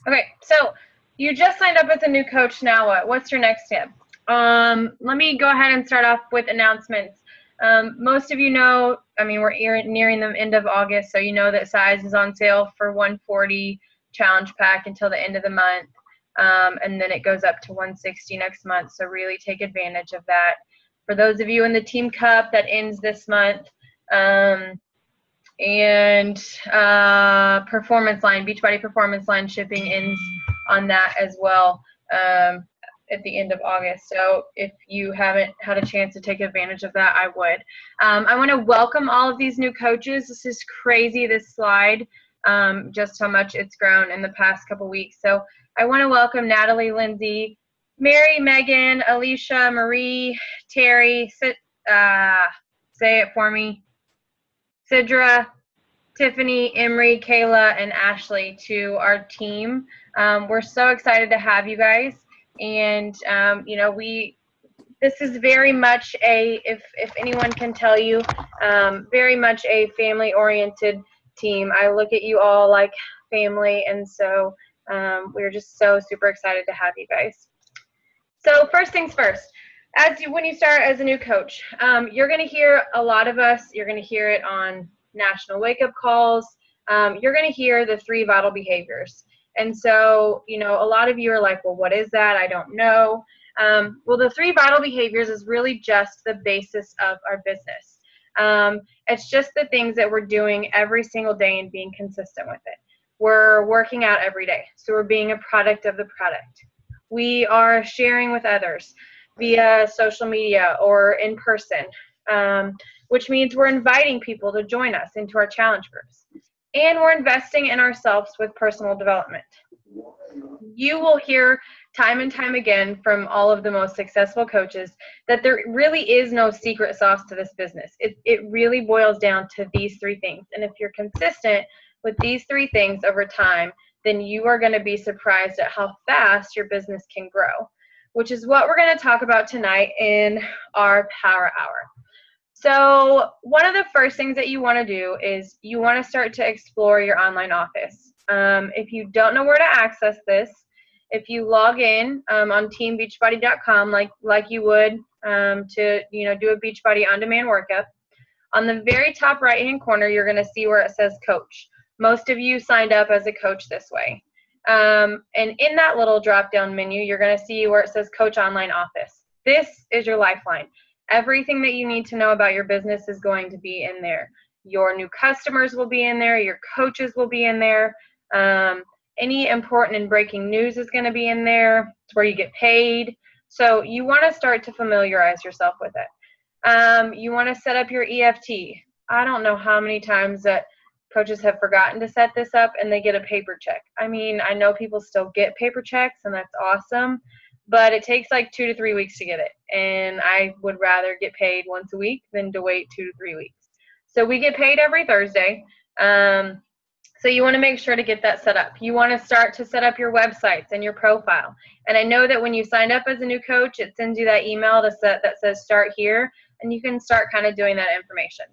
Okay, so you just signed up as a new coach. Now what? What's your next step? Let me go ahead and start off with announcements. Most of you know, I mean, we're nearing the end of August, so you know that size is on sale for 140 challenge pack until the end of the month, and then it goes up to 160 next month. So really take advantage of that. For those of you in the Team Cup, that ends this month. And Performance Line, Beachbody Performance Line shipping ends on that as well at the end of August. So if you haven't had a chance to take advantage of that, I would. I want to welcome all of these new coaches. This is crazy, this slide, just how much it's grown in the past couple weeks. So I want to welcome Natalie, Lindsay, Mary, Megan, Alicia, Marie, Terry, say it for me, Sidra, Tiffany, Emery, Kayla, and Ashley to our team. We're so excited to have you guys. And, you know, this is very much if anyone can tell you, very much a family-oriented team. I look at you all like family, and so we're just so super excited to have you guys. So first things first, when you start as a new coach, you're going to hear a lot of us. You're going to hear it on national wake-up calls. You're going to hear the 3 vital behaviors. And so, you know, a lot of you are like, well, what is that? I don't know. Well, the 3 vital behaviors is really just the basis of our business. It's just the things that we're doing every single day and being consistent with it. We're working out every day, so we're being a product of the product. We are sharing with others via social media or in person, which means we're inviting people to join us into our challenge groups. And we're investing in ourselves with personal development. You will hear time and time again from all of the most successful coaches that there really is no secret sauce to this business. It really boils down to these 3 things. And if you're consistent with these 3 things over time, then you are going to be surprised at how fast your business can grow, which is what we're going to talk about tonight in our Power Hour. So one of the first things that you want to do is you want to start to explore your online office. If you don't know where to access this, if you log in on teambeachbody.com like you would to do a Beachbody on-demand workup, on the very top right-hand corner, you're going to see where it says Coach. Most of you signed up as a coach this way. And in that little drop-down menu, you're going to see where it says Coach Online Office. This is your lifeline. Everything that you need to know about your business is going to be in there. Your new customers will be in there. Your coaches will be in there. Any important and breaking news is going to be in there. It's where you get paid. So you want to start to familiarize yourself with it. You want to set up your EFT. I don't know how many times that coaches have forgotten to set this up and they get a paper check. I mean, I know people still get paper checks, and that's awesome, but it takes like 2 to 3 weeks to get it. And I would rather get paid once a week than to wait 2 to 3 weeks. So we get paid every Thursday. So you want to make sure to get that set up. You want to start to set up your websites and your profile. And I know that when you signed up as a new coach, it sends you that email that says start here, and you can start kind of doing that information.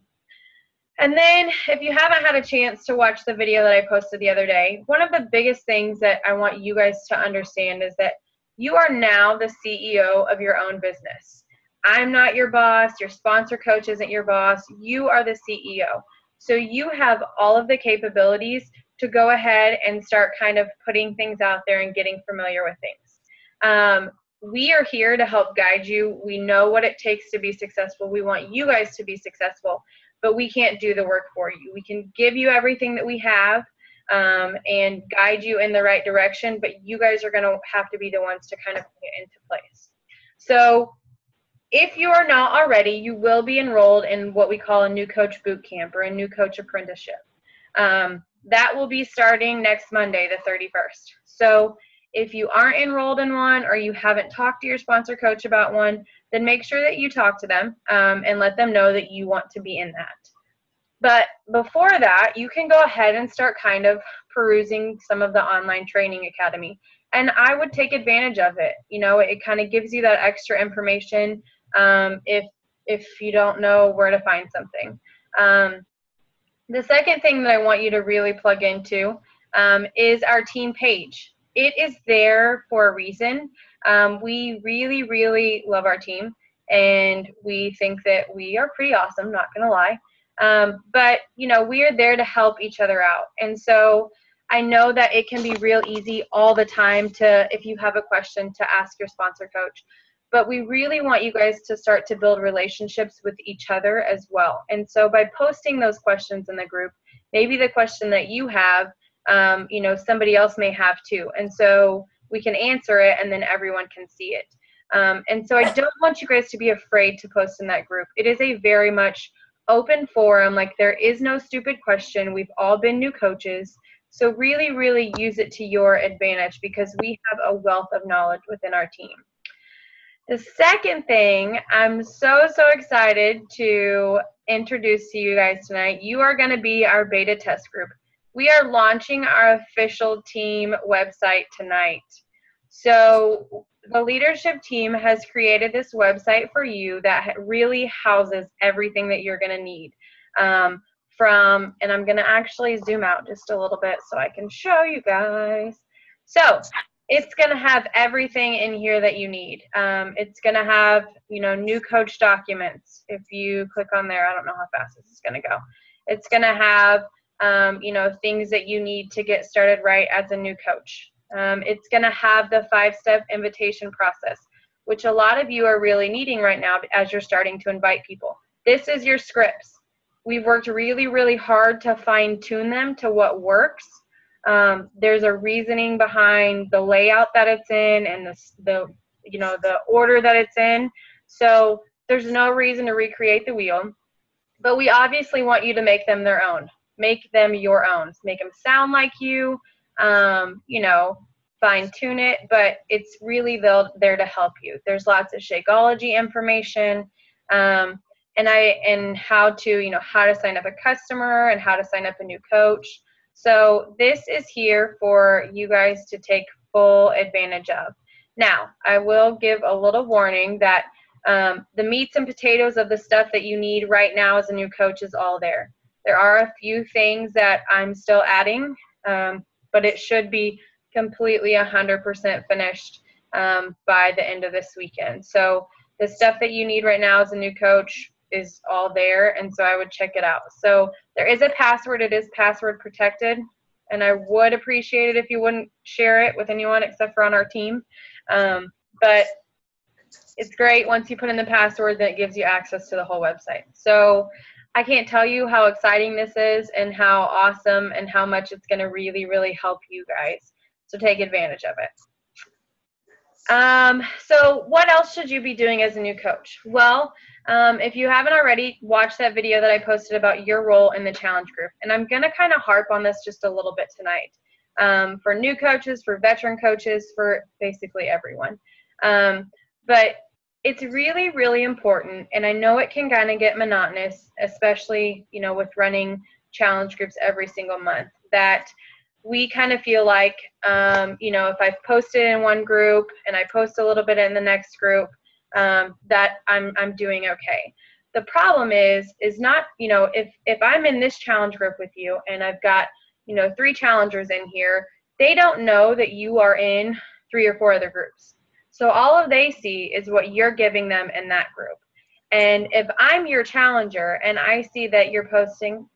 And then if you haven't had a chance to watch the video that I posted the other day, one of the biggest things that I want you guys to understand is that you are now the CEO of your own business. I'm not your boss. Your sponsor coach isn't your boss. You are the CEO. So you have all of the capabilities to go ahead and start kind of putting things out there and getting familiar with things. We are here to help guide you. We know what it takes to be successful. We want you guys to be successful, but we can't do the work for you. We can give you everything that we have and guide you in the right direction, but you guys are going to have to be the ones to kind of put it into place. So if you are not already, you will be enrolled in what we call a new coach boot camp or a new coach apprenticeship. That will be starting next Monday, the 31st. So if you aren't enrolled in one or you haven't talked to your sponsor coach about one, then make sure that you talk to them and let them know that you want to be in that. But before that, you can go ahead and start kind of perusing some of the online training academy. And I would take advantage of it. You know, it kind of gives you that extra information if you don't know where to find something. The second thing that I want you to really plug into is our team page. it is there for a reason. We really, really love our team, and we think that we are pretty awesome, not going to lie. But, you know, we are there to help each other out. And so I know that it can be real easy all the time to, if you have a question, to ask your sponsor coach. But we really want you guys to start to build relationships with each other as well. And so by posting those questions in the group, maybe the question that you have, you know, somebody else may have too. And so we can answer it, and then everyone can see it. And so I don't want you guys to be afraid to post in that group. It is a very much open forum. Like, there is no stupid question. We've all been new coaches. So really, really use it to your advantage, because we have a wealth of knowledge within our team. The second thing I'm so excited to introduce to you guys tonight, you are going to be our beta test group. We are launching our official team website tonight. So the leadership team has created this website for you that really houses everything that you're going to need. And I'm going to actually zoom out just a little bit so I can show you guys. So it's going to have everything in here that you need. It's going to have, you know, new coach documents. If you click on there, I don't know how fast this is going to go. It's going to have, you know, things that you need to get started right as a new coach. It's going to have the 5-step invitation process, which a lot of you are really needing right now as you're starting to invite people. This is your scripts. We've worked really, really hard to fine-tune them to what works. There's a reasoning behind the layout that it's in, and the you know, the order that it's in. So there's no reason to recreate the wheel, but we obviously want you to make them their own. Make them your own. Make them sound like you. You know, fine tune it, but it's really there to help you. There's lots of Shakeology information, and how to, you know, how to sign up a customer and how to sign up a new coach. So this is here for you guys to take full advantage of. Now, I will give a little warning that the meats and potatoes of the stuff that you need right now as a new coach is all there. There are a few things that I'm still adding, but it should be completely 100% finished by the end of this weekend. So the stuff that you need right now as a new coach is all there, and so I would check it out. So there is a password. It is password protected, and I would appreciate it if you wouldn't share it with anyone except for on our team. But it's great once you put in the password that gives you access to the whole website. So I can't tell you how exciting this is and how awesome and how much it's going to really, really help you guys. So take advantage of it. So what else should you be doing as a new coach? Well, if you haven't already, watch that video that I posted about your role in the challenge group. And I'm going to kind of harp on this just a little bit tonight, for new coaches, for veteran coaches, for basically everyone. But it's really, really important, and I know it can kind of get monotonous, especially, you know, with running challenge groups every single month, that we kind of feel like, you know, if I've posted in one group and I post a little bit in the next group, that I'm doing okay. The problem is not, you know, if I'm in this challenge group with you and I've got, you know, 3 challengers in here, they don't know that you are in 3 or 4 other groups. So all they see is what you're giving them in that group. And if I'm your challenger and I see that you're posting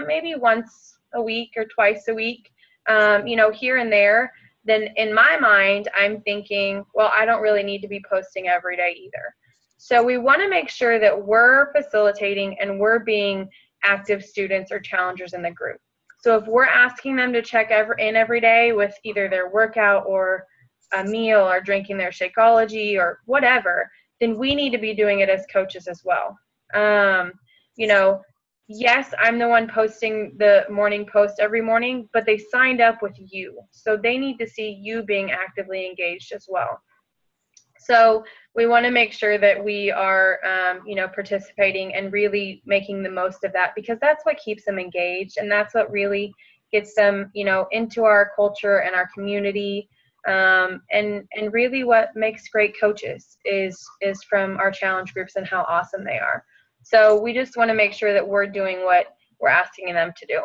maybe once a week or twice a week, you know, here and there, then in my mind, I'm thinking, well, I don't really need to be posting every day either. So we want to make sure that we're facilitating and we're being active students or challengers in the group. So if we're asking them to check in every day with either their workout or a meal or drinking their Shakeology or whatever, then we need to be doing it as coaches as well. You know, yes, I'm the one posting the morning post every morning, but they signed up with you. So they need to see you being actively engaged as well. So we want to make sure that we are, you know, participating and really making the most of that, because that's what keeps them engaged, and that's what really gets them, you know, into our culture and our community. And really what makes great coaches is from our challenge groups and how awesome they are. So we just want to make sure that we're doing what we're asking them to do.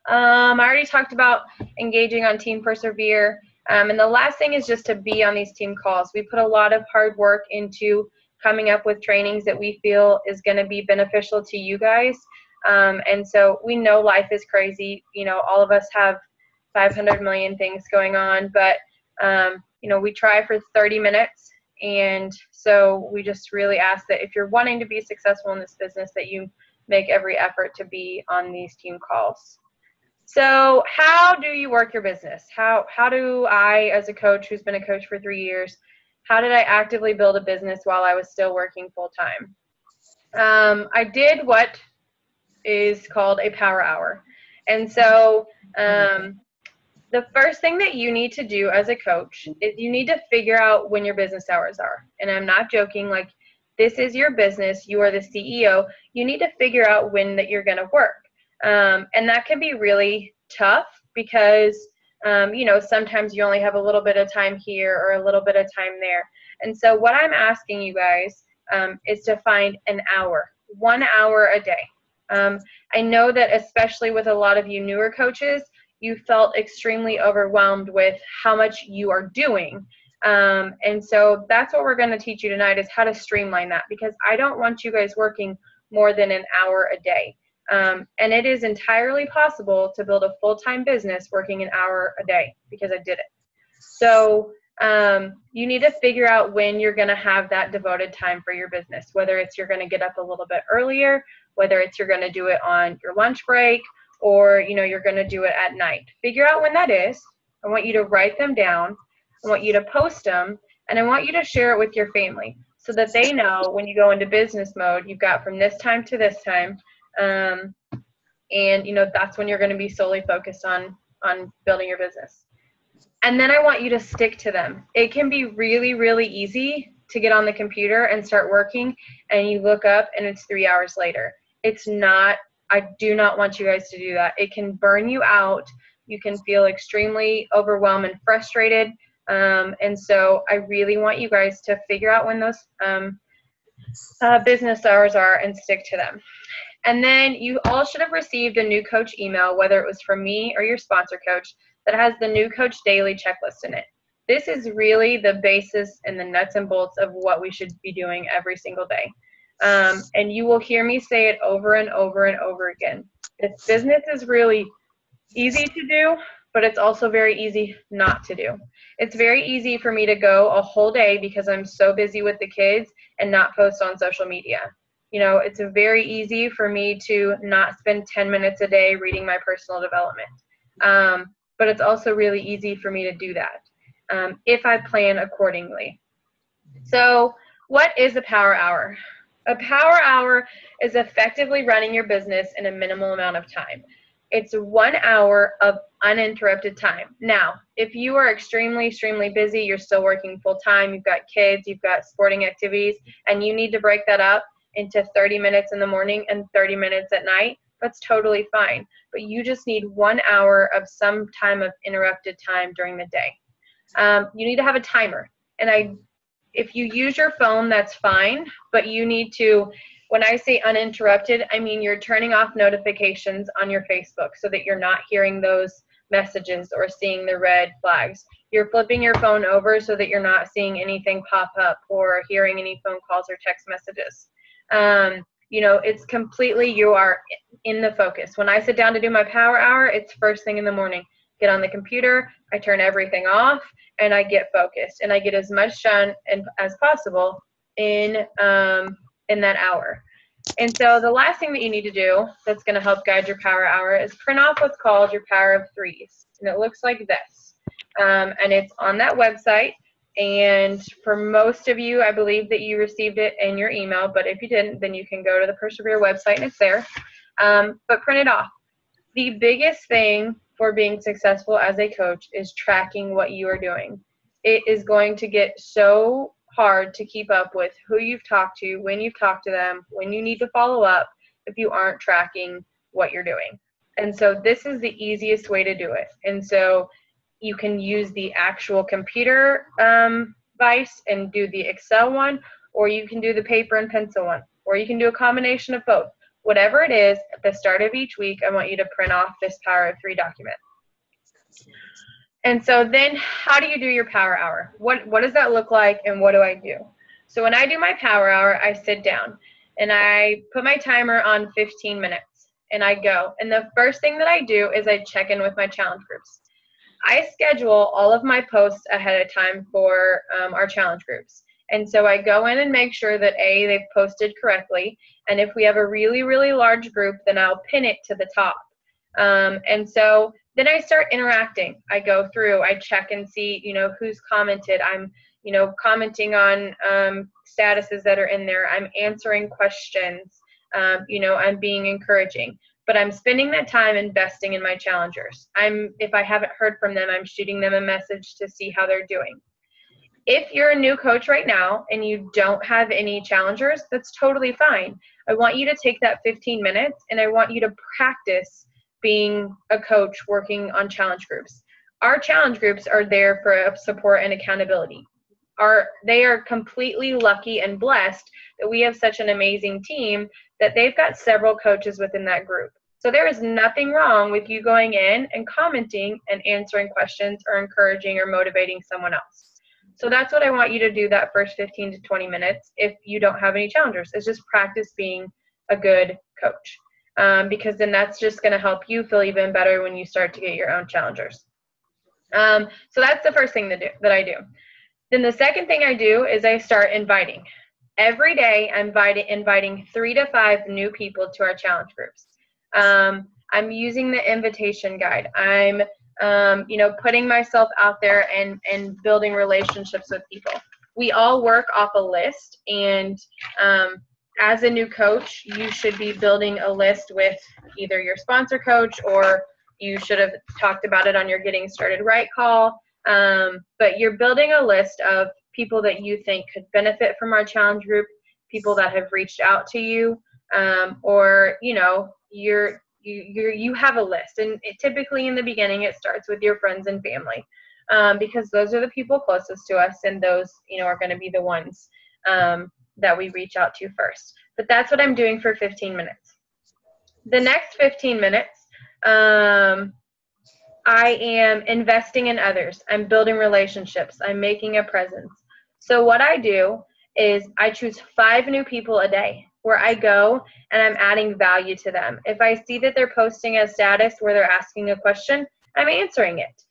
I already talked about engaging on Team Persevere. And the last thing is just to be on these team calls. We put a lot of hard work into coming up with trainings that we feel is going to be beneficial to you guys. And so we know life is crazy. You know, all of us have 500 million things going on, but, you know, we try for 30 minutes. And so we just really ask that if you're wanting to be successful in this business, that you make every effort to be on these team calls. So how do you work your business? How do I, as a coach who's been a coach for 3 years, how did I actively build a business while I was still working full time? I did what is called a power hour. And so the first thing that you need to do as a coach is you need to figure out when your business hours are. And I'm not joking, like, this is your business, you are the CEO, you need to figure out when that you're going to work. And that can be really tough because, you know, sometimes you only have a little bit of time here or a little bit of time there. And so what I'm asking you guys is to find an hour, 1 hour a day. I know that especially with a lot of you newer coaches, you felt extremely overwhelmed with how much you are doing. And so that's what we're going to teach you tonight, is how to streamline that, because I don't want you guys working more than an hour a day. And it is entirely possible to build a full-time business working an hour a day, because I did it. So you need to figure out when you're going to have that devoted time for your business, whether it's you're going to get up a little bit earlier, whether it's you're going to do it on your lunch break, or, you know, you're going to do it at night. Figure out when that is. I want you to write them down. I want you to post them, and I want you to share it with your family so that they know when you go into business mode, you've got from this time to this time. And, you know, that's when you're going to be solely focused on building your business. And then I want you to stick to them. It can be really, really easy to get on the computer and start working, and you look up and it's 3 hours later. It's not. I do not want you guys to do that. It can burn you out. You can feel extremely overwhelmed and frustrated. And so I really want you guys to figure out when those business hours are and stick to them. And then you all should have received a new coach email, whether it was from me or your sponsor coach, that has the new coach daily checklist in it. This is really the basis and the nuts and bolts of what we should be doing every single day. And you will hear me say it over and over and over again. This business is really easy to do, but it's also very easy not to do. It's very easy for me to go a whole day because I'm so busy with the kids and not post on social media. You know, it's very easy for me to not spend 10 minutes a day reading my personal development. But it's also really easy for me to do that if I plan accordingly. So what is a power hour? A power hour is effectively running your business in a minimal amount of time. It's 1 hour of uninterrupted time. Now, if you are extremely, extremely busy, you're still working full time, you've got kids, you've got sporting activities, and you need to break that up into 30 minutes in the morning and 30 minutes at night, that's totally fine. But you just need 1 hour of some time of interrupted time during the day. You need to have a timer. And if you use your phone, that's fine, but you need to, when I say uninterrupted, I mean you're turning off notifications on your Facebook so that you're not hearing those messages or seeing the red flags. You're flipping your phone over so that you're not seeing anything pop up or hearing any phone calls or text messages. You know, it's completely, you are in the focus. When I sit down to do my power hour, it's first thing in the morning. Get on the computer, I turn everything off, and I get focused, and I get as much done as possible in that hour. And so the last thing that you need to do that's going to help guide your power hour is print off what's called your power of threes. And it looks like this. And it's on that website. And for most of you, I believe that you received it in your email. But if you didn't, then you can go to the Persevere website and it's there. But print it off. The biggest thing for being successful as a coach is tracking what you are doing. It is going to get so hard to keep up with who you've talked to, when you've talked to them, when you need to follow up if you aren't tracking what you're doing. And so this is the easiest way to do it. And so you can use the actual computer device and do the Excel one, or you can do the paper and pencil one, or you can do a combination of both. Whatever it is, at the start of each week, I want you to print off this Power of 3 document. And so then how do you do your power hour? What does that look like, and what do I do? So when I do my power hour, I sit down and I put my timer on 15 minutes and I go. And the first thing that I do is I check in with my challenge groups. I schedule all of my posts ahead of time for our challenge groups. And so I go in and make sure that they've posted correctly. And if we have a really, really large group, then I'll pin it to the top. And so then I start interacting. I go through, I check and see, who's commented. I'm, commenting on statuses that are in there. I'm answering questions. I'm being encouraging. But I'm spending that time investing in my challengers. If I haven't heard from them, I'm shooting them a message to see how they're doing. If you're a new coach right now and you don't have any challengers, that's totally fine. I want you to take that 15 minutes and I want you to practice being a coach working on challenge groups. Our challenge groups are there for support and accountability. They are completely lucky and blessed that we have such an amazing team that they've got several coaches within that group. So there is nothing wrong with you going in and commenting and answering questions or encouraging or motivating someone else. So that's what I want you to do that first 15 to 20 minutes if you don't have any challengers. It's just practice being a good coach, because then that's just going to help you feel even better when you start to get your own challengers. So that's the first thing that I do. Then the second thing I do is I start inviting. Every day I'm inviting 3 to 5 new people to our challenge groups. I'm using the invitation guide. I'm putting myself out there and building relationships with people. We all work off a list, and as a new coach, you should be building a list with either your sponsor coach, or you should have talked about it on your Getting Started Right call. But you're building a list of people that you think could benefit from our challenge group, people that have reached out to you, or you have a list. And typically in the beginning, it starts with your friends and family, because those are the people closest to us, and those are going to be the ones that we reach out to first. But that's what I'm doing for 15 minutes. The next 15 minutes, I am investing in others. I'm building relationships. I'm making a presence. So what I do is I choose 5 new people a day where I go and I'm adding value to them. If I see that they're posting a status where they're asking a question, I'm answering it.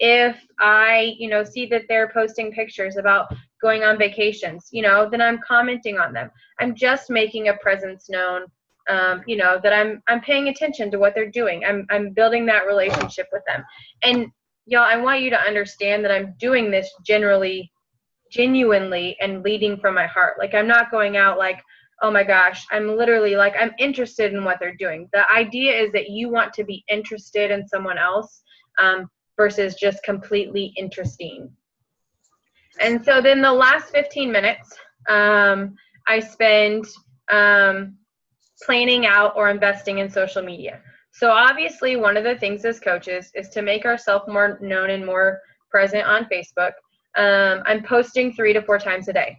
If I, see that they're posting pictures about going on vacations, then I'm commenting on them. I'm just making a presence known, that I'm paying attention to what they're doing. I'm building that relationship with them. And y'all, I want you to understand that I'm doing this genuinely and leading from my heart. Like, I'm not going out like, oh my gosh, I'm literally like, I'm interested in what they're doing. The idea is that you want to be interested in someone else, versus just completely interesting. And so then the last 15 minutes, I spend planning out or investing in social media. So obviously one of the things as coaches is to make ourselves more known and more present on Facebook. I'm posting 3 to 4 times a day,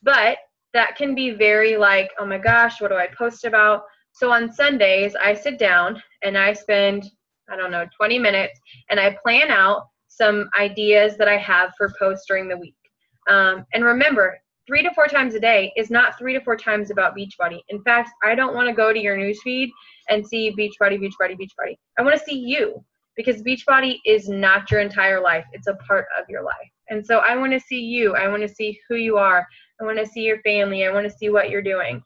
but that can be very like, oh my gosh, what do I post about? So on Sundays, I sit down and I spend, 20 minutes, and I plan out some ideas that I have for posts during the week. And remember, 3 to 4 times a day is not 3 to 4 times about Beachbody. In fact, I don't want to go to your newsfeed and see Beachbody, Beachbody, Beachbody. I want to see you, because Beachbody is not your entire life. It's a part of your life. And so I want to see you. I want to see who you are. I want to see your family. I want to see what you're doing,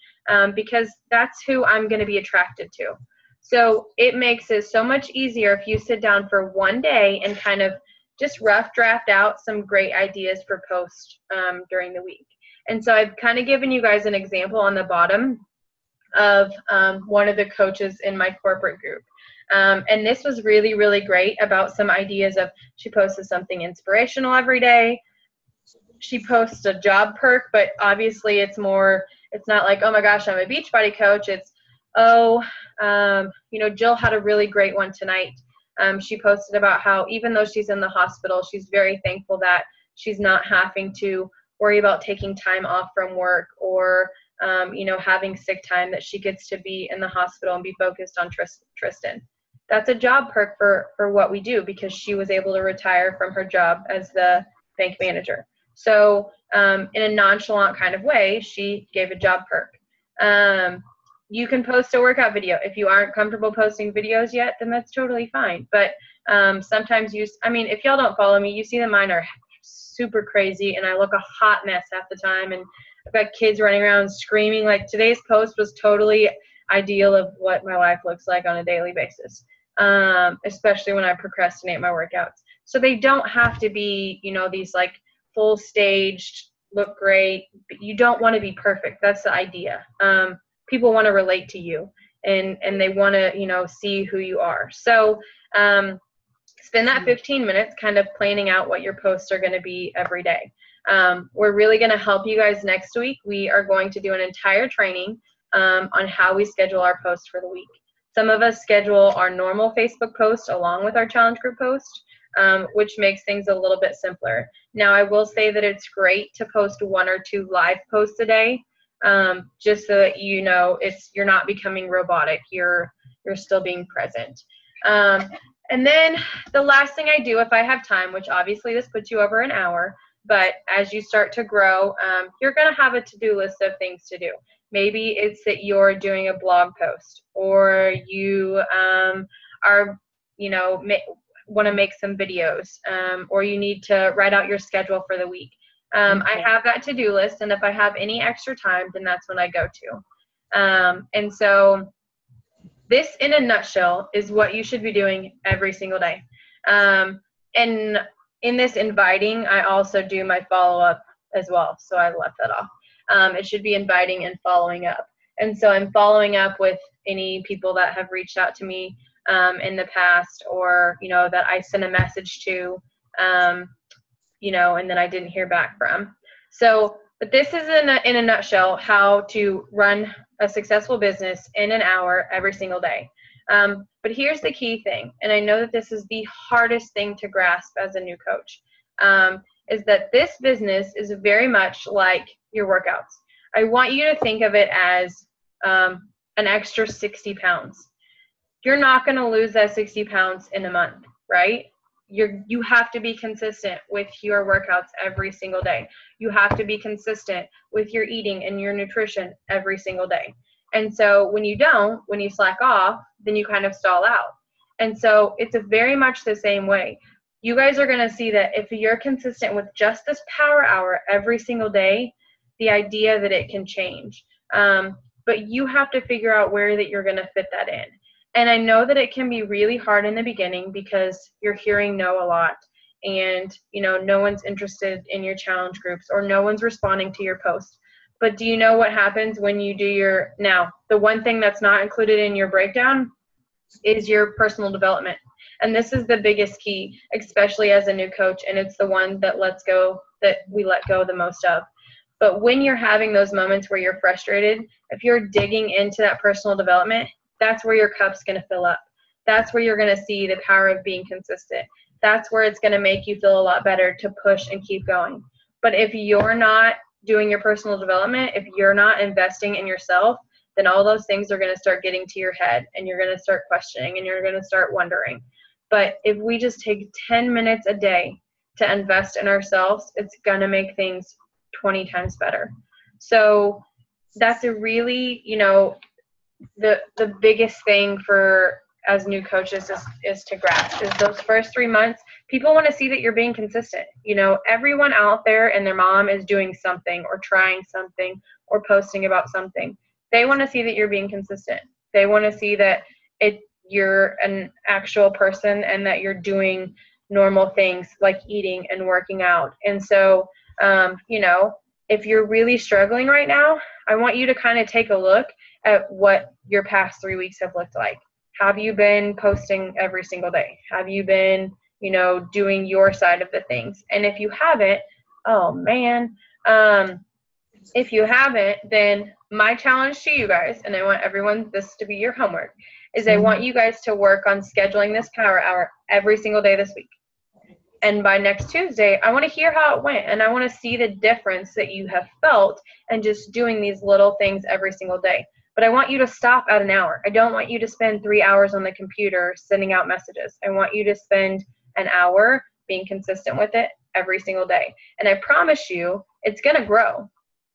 because that's who I'm going to be attracted to. So it makes it so much easier if you sit down for one day and kind of just rough draft out some great ideas for posts during the week. And so I've kind of given you guys an example on the bottom of one of the coaches in my corporate group. And this was really, really great about some ideas of, she posted something inspirational every day. She posts a job perk, but obviously it's not like, oh my gosh, I'm a Beachbody coach. It's, Jill had a really great one tonight. She posted about how even though she's in the hospital, she's very thankful that she's not having to worry about taking time off from work or, having sick time, that she gets to be in the hospital and be focused on Tristan. that's a job perk for what we do, because she was able to retire from her job as the bank manager. So in a nonchalant kind of way, she gave a job perk. You can post a workout video. If you aren't comfortable posting videos yet, then that's totally fine. But sometimes if y'all don't follow me, you see that mine are super crazy and I look a hot mess half the time, and I've got kids running around screaming. Like, today's post was totally ideal of what my life looks like on a daily basis, especially when I procrastinate my workouts. So they don't have to be, these like full staged, look great. You don't want to be perfect. That's the idea. People want to relate to you, and they want to, see who you are. So spend that 15 minutes kind of planning out what your posts are going to be every day. We're really going to help you guys next week. We are going to do an entire training on how we schedule our posts for the week. Some of us schedule our normal Facebook post along with our challenge group post, which makes things a little bit simpler. Now, I will say that it's great to post 1 or 2 live posts a day, just so that you're not becoming robotic. You're still being present. And then the last thing I do, if I have time, which obviously this puts you over an hour, but as you start to grow, you're going to have a to-do list of things to do. Maybe it's that you're doing a blog post, or you want to make some videos, or you need to write out your schedule for the week. I have that to-do list, and if I have any extra time, then that's when I go to. And so this, in a nutshell, is what you should be doing every single day. And in this inviting, I also do my follow-up as well, so I left that off. It should be inviting and following up. And so I'm following up with any people that have reached out to me in the past, or, that I sent a message to, and then I didn't hear back from. So, but this is in a nutshell how to run a successful business in an hour every single day. But here's the key thing, and I know that this is the hardest thing to grasp as a new coach, is that this business is very much like your workouts. I want you to think of it as an extra 60 pounds. You're not going to lose that 60 pounds in a month, right? You have to be consistent with your workouts every single day. You have to be consistent with your eating and your nutrition every single day. And so when you slack off, then you kind of stall out. And so it's very much the same way. You guys are going to see that if you're consistent with just this power hour every single day, the idea that it can change. But you have to figure out where that you're going to fit that in. And I know that it can be really hard in the beginning because you're hearing no a lot, and no one's interested in your challenge groups, or no one's responding to your post. But do you know what happens when you do now, the one thing that's not included in your breakdown is your personal development. And this is the biggest key, especially as a new coach, and it's the one that we let go the most of. But when you're having those moments where you're frustrated, if you're digging into that personal development, that's where your cup's going to fill up. That's where you're going to see the power of being consistent. That's where it's going to make you feel a lot better to push and keep going. But if you're not doing your personal development, if you're not investing in yourself, then all those things are going to start getting to your head, and you're going to start questioning, and you're going to start wondering. But if we just take 10 minutes a day to invest in ourselves, it's going to make things 20 times better. So that's a really, the biggest thing for as new coaches is to grasp is those first 3 months. People want to see that you're being consistent. Everyone out there and their mom is doing something or trying something or posting about something. They want to see that you're being consistent. They want to see that you're an actual person and that you're doing normal things like eating and working out. And so, if you're really struggling right now, I want you to kind of take a look at what your past 3 weeks have looked like. Have you been posting every single day? Have you been, doing your side of the things? And if you haven't, oh man, if you haven't, then my challenge to you guys, and I want this to be your homework, is I want you guys to work on scheduling this power hour every single day this week. And by next Tuesday, I want to hear how it went, and I want to see the difference that you have felt and just doing these little things every single day. but I want you to stop at an hour. I don't want you to spend 3 hours on the computer sending out messages. I want you to spend an hour being consistent with it every single day. And I promise you, it's going to grow.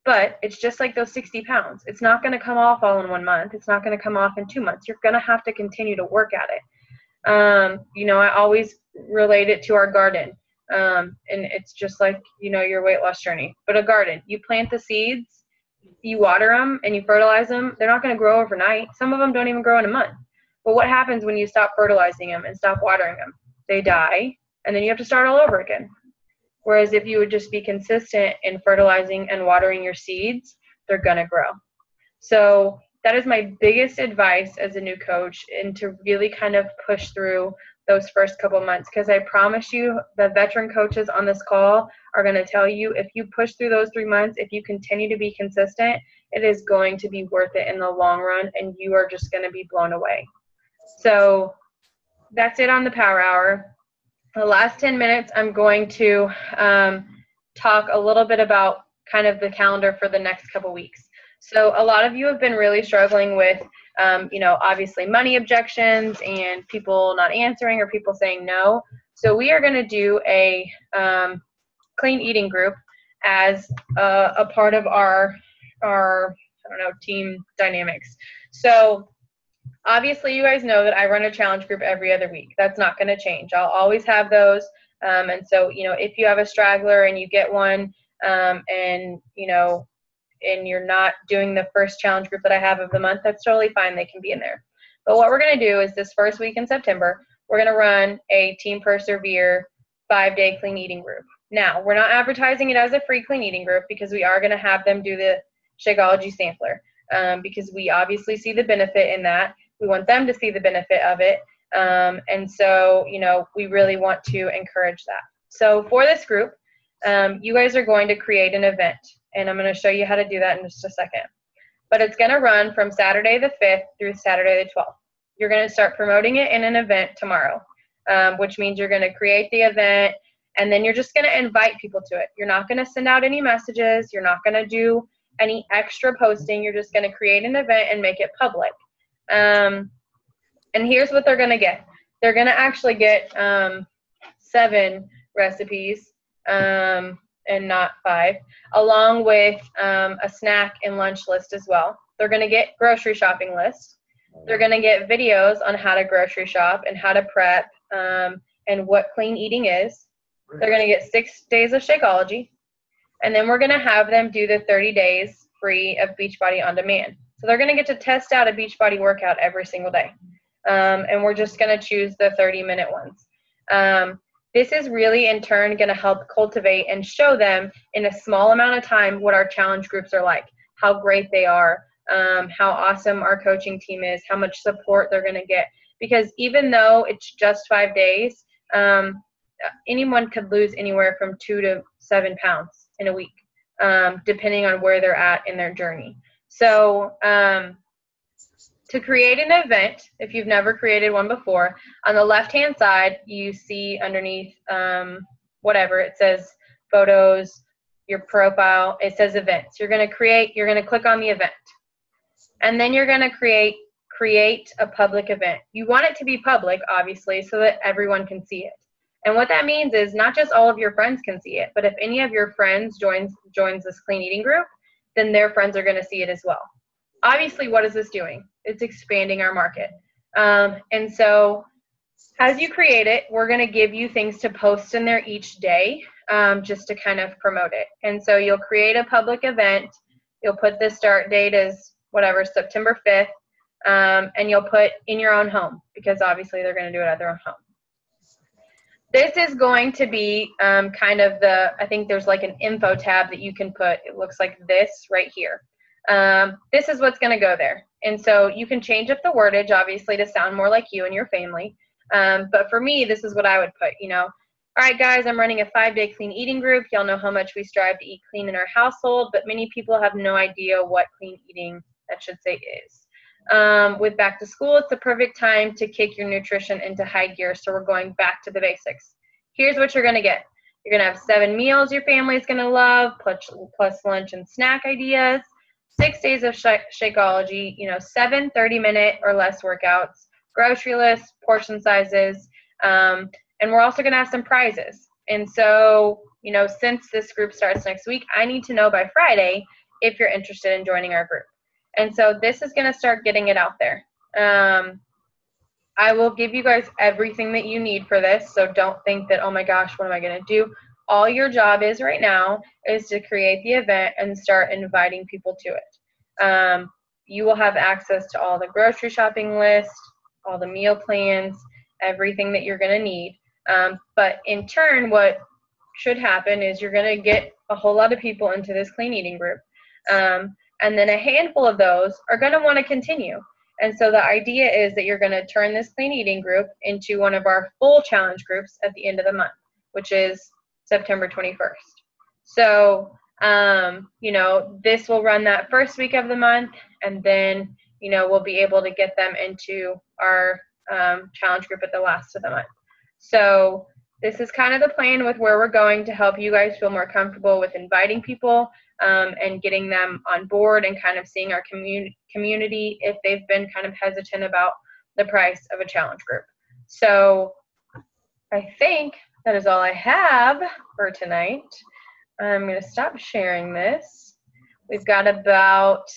But it's just like those 60 pounds. It's not going to come off all in 1 month. It's not going to come off in 2 months. You're going to have to continue to work at it. You know, I always relate it to our garden. And it's just like, you know, your weight loss journey. But a garden, you plant the seeds, you water them, and you fertilize them. They're not going to grow overnight. Some of them don't even grow in a month. But what happens when you stop fertilizing them and stop watering them? They die, and then you have to start all over again. Whereas if you would just be consistent in fertilizing and watering your seeds, they're going to grow. So that is my biggest advice as a new coach, and to really kind of push through those first couple months, because I promise you the veteran coaches on this call are going to tell you, if you push through those 3 months, if you continue to be consistent, it is going to be worth it in the long run, and you are just going to be blown away. So that's it on the Power Hour. The last 10 minutes, I'm going to talk a little bit about kind of the calendar for the next couple weeks. So a lot of you have been really struggling with, you know, obviously money objections and people not answering or people saying no. So we are going to do a clean eating group as a part of our I don't know, team dynamics. So obviously, you guys know that I run a challenge group every other week. That's not going to change. I'll always have those. And so, you know, if you have a straggler and you get one, and, you know, and you're not doing the first challenge group that I have of the month, that's totally fine. They can be in there. But what we're going to do is this first week in September, we're going to run a Team Persevere 5-day clean eating group. Now, we're not advertising it as a free clean eating group, because we are going to have them do the Shakeology sampler, because we obviously see the benefit in that. We want them to see the benefit of it. And so, you know, we really want to encourage that. So for this group, you guys are going to create an event, and I'm going to show you how to do that in just a second. But it's going to run from Saturday the 5th through Saturday the 12th. You're going to start promoting it in an event tomorrow, which means you're going to create the event, and then you're just going to invite people to it. You're not going to send out any messages. You're not going to do any extra posting. You're just going to create an event and make it public. And here's what they're going to get. They're going to actually get 7 recipes, and not 5, along with a snack and lunch list as well. They're going to get grocery shopping lists. They're going to get videos on how to grocery shop and how to prep, and what clean eating is. They're going to get 6 days of Shakeology. And then we're going to have them do the 30 days free of Beachbody On Demand. So they're going to get to test out a Beachbody workout every single day. And we're just going to choose the 30-minute ones. This is really, in turn, going to help cultivate and show them in a small amount of time what our challenge groups are like, how great they are, how awesome our coaching team is, how much support they're going to get. Because even though it's just 5 days, anyone could lose anywhere from 2 to 7 pounds in a week, depending on where they're at in their journey. So to create an event, if you've never created one before, on the left-hand side, you see underneath whatever, it says photos, your profile, it says events. You're going to click on the event. And then you're going to create a public event. You want it to be public, obviously, so that everyone can see it. And what that means is not just all of your friends can see it, but if any of your friends joins this clean eating group, then their friends are going to see it as well. Obviously, what is this doing? It's expanding our market. And so as you create it, we're going to give you things to post in there each day, just to kind of promote it. And so you'll create a public event. You'll put the start date as whatever, September 5th, and you'll put in your own home, because obviously they're going to do it at their own home. This is going to be kind of I think there's like an info tab that you can put. It looks like this right here. This is what's going to go there. And so you can change up the wordage, obviously, to sound more like you and your family. But for me, this is what I would put, all right, guys, I'm running a 5-day clean eating group. Y'all know how much we strive to eat clean in our household, but many people have no idea what clean eating, that should say, is. With back to school, it's the perfect time to kick your nutrition into high gear. So we're going back to the basics. Here's what you're going to get. You're going to have 7 meals your family is going to love, plus lunch and snack ideas, 6 days of Shakeology, 7 30-minute or less workouts, grocery lists, portion sizes, and we're also going to have some prizes. And so, since this group starts next week, I need to know by Friday if you're interested in joining our group. And so this is going to start getting it out there. I will give you guys everything that you need for this, so don't think that, oh my gosh, what am I going to do? All your job is right now is to create the event and start inviting people to it. You will have access to all the grocery shopping list, all the meal plans, everything that you're going to need. But in turn, what should happen is you're going to get a whole lot of people into this clean eating group. And then a handful of those are going to want to continue. And so the idea is that you're going to turn this clean eating group into one of our full challenge groups at the end of the month, which is September 21st. So, this will run that first week of the month, and then, we'll be able to get them into our challenge group at the last of the month. So this is kind of the plan with where we're going to help you guys feel more comfortable with inviting people and getting them on board and kind of seeing our community if they've been kind of hesitant about the price of a challenge group. So I think that is all I have for tonight. I'm going to stop sharing this. We've got about,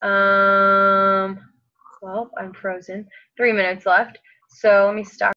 well, I'm frozen, 3 minutes left. So let me stop.